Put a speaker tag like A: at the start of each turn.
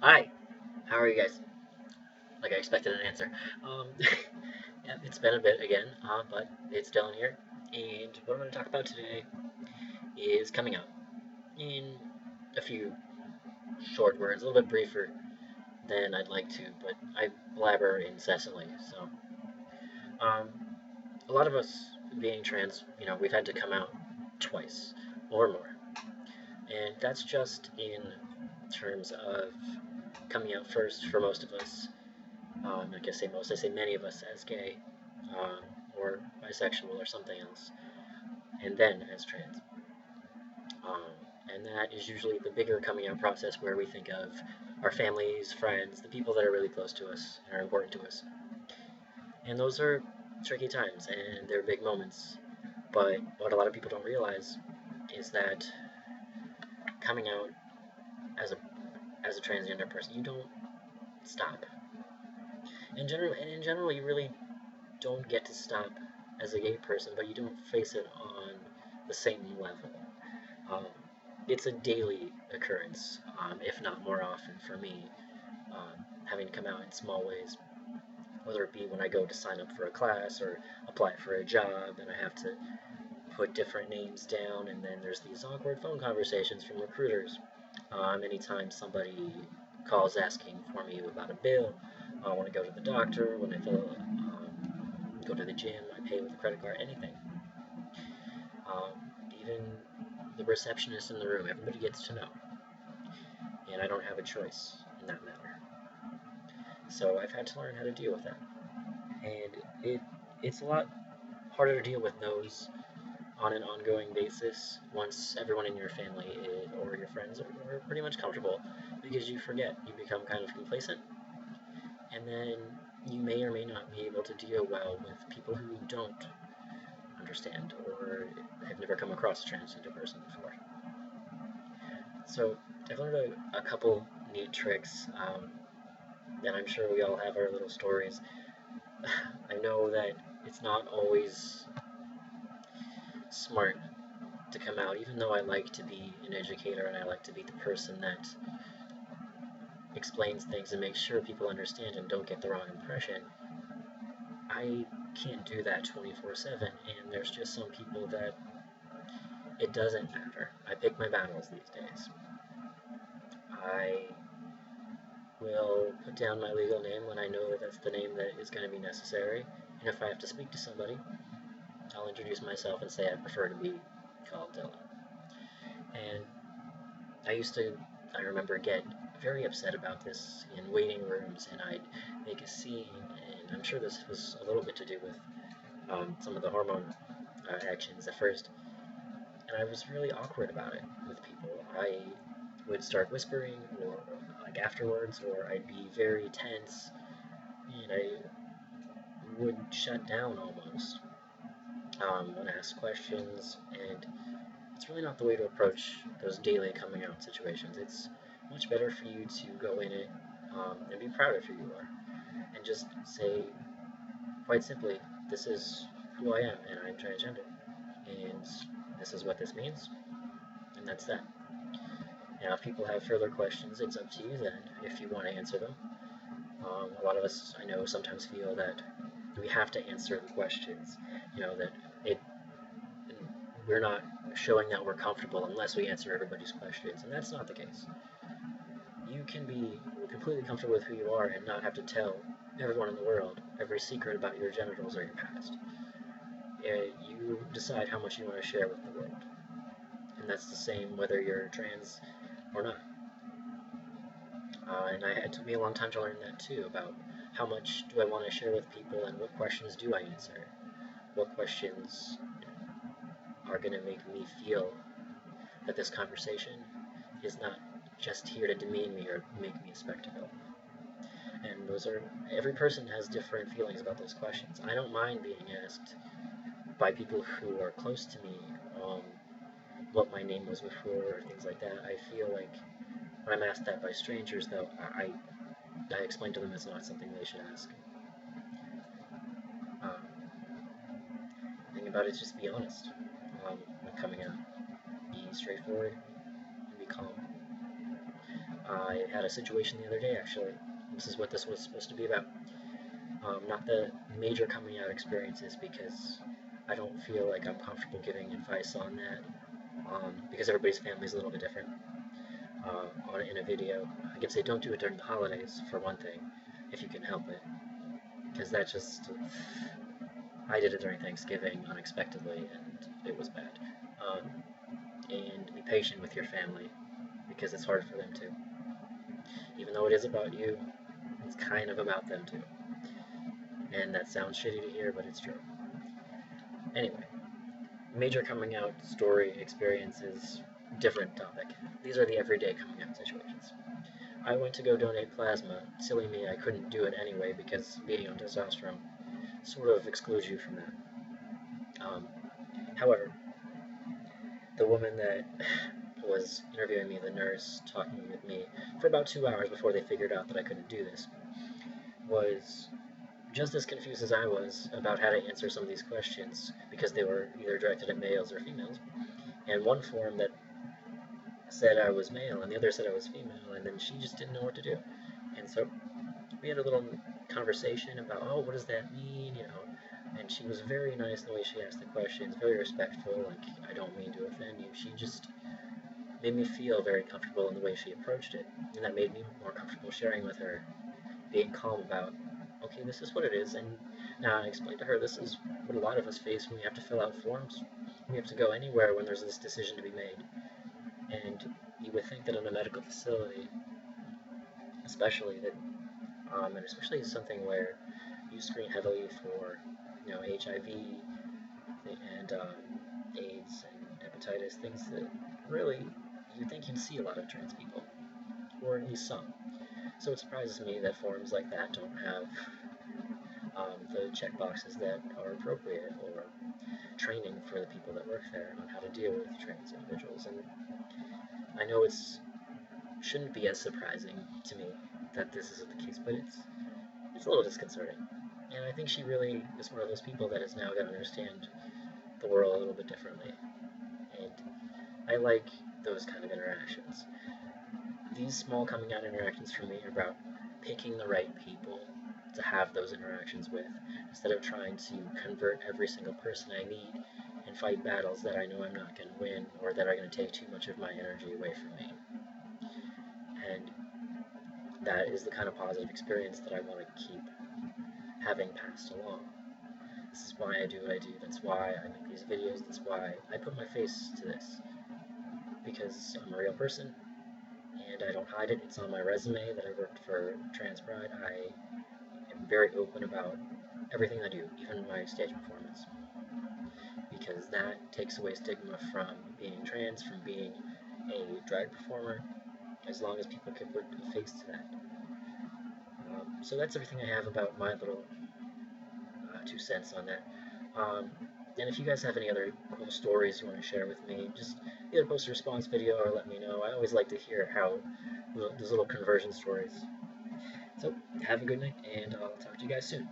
A: Hi, how are you guys? Like I expected an answer. Um, yeah, it's been a bit again, but it's Dylan here, and what I'm going to talk about today is coming out in a few short words, a little bit briefer than I'd like to, but I blabber incessantly. So, um, a lot of us being trans, we've had to come out twice or more, and that's just in terms of coming out first for most of us. I guess say most, I say many of us as gay, um, or bisexual or something else, and then as trans. Um, and that is usually the bigger coming out process where we think of our families, friends, the people that are really close to us and are important to us. And those are tricky times and they're big moments. But what a lot of people don't realize is that coming out as a transgender person, you don't stop. In general, you really don't get to stop as a gay person, but you don't face it on the same level. Um, it's a daily occurrence, if not more often for me, having to come out in small ways, whether it be when I go to sign up for a class or apply for a job and I have to put different names down, and then there's these awkward phone conversations from recruiters. Anytime somebody calls asking for me about a bill, I want to go to the doctor, when I go to the gym, I pay with a credit card, anything. Um, Even the receptionist in the room, everybody gets to know, and I don't have a choice in that matter. So I've had to learn how to deal with that, and it's a lot harder to deal with those on an ongoing basis once everyone in your family or your friends are pretty much comfortable, because you forget, you become kind of complacent, and then you may or may not be able to deal well with people who don't understand or have never come across a transgender person before. So I've learned a couple neat tricks, and I'm sure we all have our little stories. I know that it's not always smart to come out, even though I like to be an educator and I like to be the person that explains things and makes sure people understand and don't get the wrong impression. I can't do that 24/7, and there's just some people that it doesn't matter. I pick my battles these days. I will put down my legal name when I know that that's the name that is going to be necessary, and if I have to speak to somebody, I'll introduce myself and say I prefer to be called Dylan. And I remember, get very upset about this in waiting rooms, and I'd make a scene, and I'm sure this was a little bit to do with some of the hormone actions at first, and I was really awkward about it with people. I would start whispering, or like afterwards, or I'd be very tense, and I would shut down almost when asked questions, and it's really not the way to approach those daily coming out situations. It's much better for you to go in it and be proud of who you are, and just say, quite simply, this is who I am, and I'm transgender, and this is what this means, and that's that. Now, if people have further questions, it's up to you then, if you want to answer them. A lot of us, I know, sometimes feel that we have to answer the questions, that it we're not showing that we're comfortable unless we answer everybody's questions, and that's not the case. You can be completely comfortable with who you are and not have to tell everyone in the world every secret about your genitals or your past. You decide how much you want to share with the world, and that's the same whether you're trans or not. And it took me a long time to learn that too, about how much do I want to share with people and what questions do I answer. What questions are going to make me feel that this conversation is not just here to demean me or make me a spectacle. And every person has different feelings about those questions. I don't mind being asked by people who are close to me what my name was before or things like that. I feel like when I'm asked that by strangers, though, I explain to them it's not something they should ask. Um, the thing about it is just be honest when coming out. Be straightforward and be calm. I had a situation the other day, actually. This is what this was supposed to be about. Not the major coming out experiences, because I don't feel like I'm comfortable giving advice on that, because everybody's family is a little bit different. In a video, I can say don't do it during the holidays, for one thing, if you can help it, because that just, I did it during Thanksgiving unexpectedly, and it was bad. Um, and be patient with your family, because it's hard for them too. Even though it is about you, it's kind of about them too. And that sounds shitty to hear, but it's true. Anyway, major coming out story experiences, different topic. These are the everyday coming out situations. I went to go donate plasma. Silly me, I couldn't do it anyway because being on testosterone sort of excludes you from that. However, the woman that was interviewing me, the nurse talking with me for about 2 hours before they figured out that I couldn't do this, was just as confused as I was about how to answer some of these questions, because they were either directed at males or females. And one form that said I was male and the other said I was female, and then she just didn't know what to do. And so we had a little conversation about, oh, what does that mean, and she was very nice in the way she asked the questions, very respectful, like, I don't mean to offend you. She just made me feel very comfortable in the way she approached it, and that made me more comfortable sharing with her, being calm about, okay, this is what it is. And now I explained to her, this is what a lot of us face when we have to fill out forms. We have to go anywhere when there's this decision to be made. And you would think that in a medical facility, especially that, and especially something where you screen heavily for, HIV and AIDS and hepatitis, things that really you'd think you'd see a lot of trans people, or at least some. So it surprises me that forums like that don't have the checkboxes that are appropriate, or training for the people that work there on how to deal with trans individuals. And I know it's shouldn't be as surprising to me that this isn't the case, but it's a little disconcerting. And I think she really is one of those people that is now going to understand the world a little bit differently. And I like those kind of interactions. These small coming out interactions for me are about picking the right people to have those interactions with, instead of trying to convert every single person I meet and fight battles that I know I'm not going to win, or that are going to take too much of my energy away from me. And that is the kind of positive experience that I want to keep having passed along. This is why I do what I do. That's why I make these videos. That's why I put my face to this. Because I'm a real person, and I don't hide it. It's on my resume that I worked for Trans Pride. I am very open about everything I do, even my stage performance. Because that takes away stigma from being trans, from being a drag performer, as long as people can put a face to that. So that's everything I have about my little 2 cents on that. And if you guys have any other cool stories you want to share with me, just either post a response video or let me know. I always like to hear how those little conversion stories. So have a good night, and I'll talk to you guys soon.